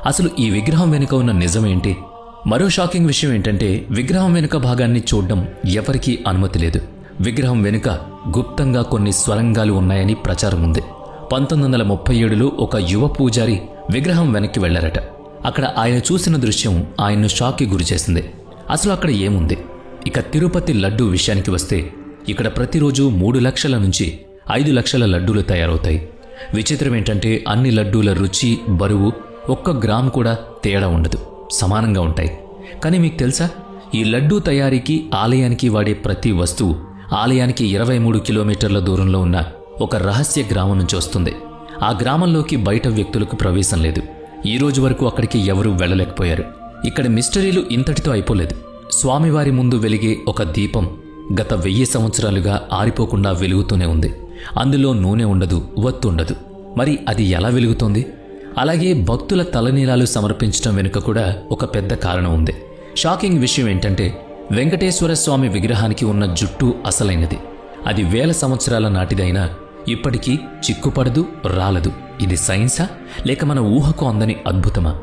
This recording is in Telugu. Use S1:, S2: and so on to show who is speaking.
S1: అసలు ఈ విగ్రహం వెనుక ఉన్న నిజమేంటి? మరో షాకింగ్ విషయం ఏంటంటే విగ్రహం వెనుక భాగాన్ని చూడడం ఎవరికీ అనుమతి లేదు. విగ్రహం వెనుక గుప్తంగా కొన్ని స్వరంగాలు ఉన్నాయని ప్రచారం ఉంది. 1937లో ఒక యువ పూజారి విగ్రహం వెనక్కి వెళ్లారట. అక్కడ ఆయన చూసిన దృశ్యం ఆయన్ను షాక్కి గురిచేసింది. అసలు అక్కడ ఏముంది? ఇక తిరుపతి లడ్డూ విషయానికి వస్తే ఇక్కడ ప్రతిరోజు 3 లక్షల నుంచి 5 లక్షల లడ్డూలు తయారవుతాయి. విచిత్రం ఏంటంటే అన్ని లడ్డూల రుచి, బరువు 1 గ్రాము కూడా తేడా ఉండదు, సమానంగా ఉంటాయి. కానీ మీకు తెలుసా, ఈ లడ్డూ తయారీకి ఆలయానికి వాడే ప్రతి వస్తువు ఆలయానికి 23 కిలోమీటర్ల దూరంలో ఉన్న ఒక రహస్య గ్రామం నుంచి వస్తుంది. ఆ గ్రామంలోకి బయట వ్యక్తులకు ప్రవేశం లేదు. ఈ రోజు వరకు అక్కడికి ఎవరూ వెళ్ళలేకపోయారు. ఇక్కడ మిస్టరీలు ఇంతటితో అయిపోలేదు. స్వామివారి ముందు వెలిగే ఒక దీపం గత 1000 సంవత్సరాలుగా ఆరిపోకుండా వెలుగుతూనే ఉంది. అందులో నూనె ఉండదు, వత్తు ఉండదు. మరి అది ఎలా వెలుగుతోంది? అలాగే భక్తుల తలనీలాలు సమర్పించడం వెనుక కూడా ఒక పెద్ద కారణం ఉంది. షాకింగ్ విషయం ఏంటంటే వెంకటేశ్వర స్వామి విగ్రహానికి ఉన్న జుట్టు అసలైనది. అది 1000 సంవత్సరాల నాటిదైనా ఇప్పటికీ చిక్కుపడదు, రాలదు. ఇది సైన్సా లేక మన ఊహకు అందని అద్భుతమా?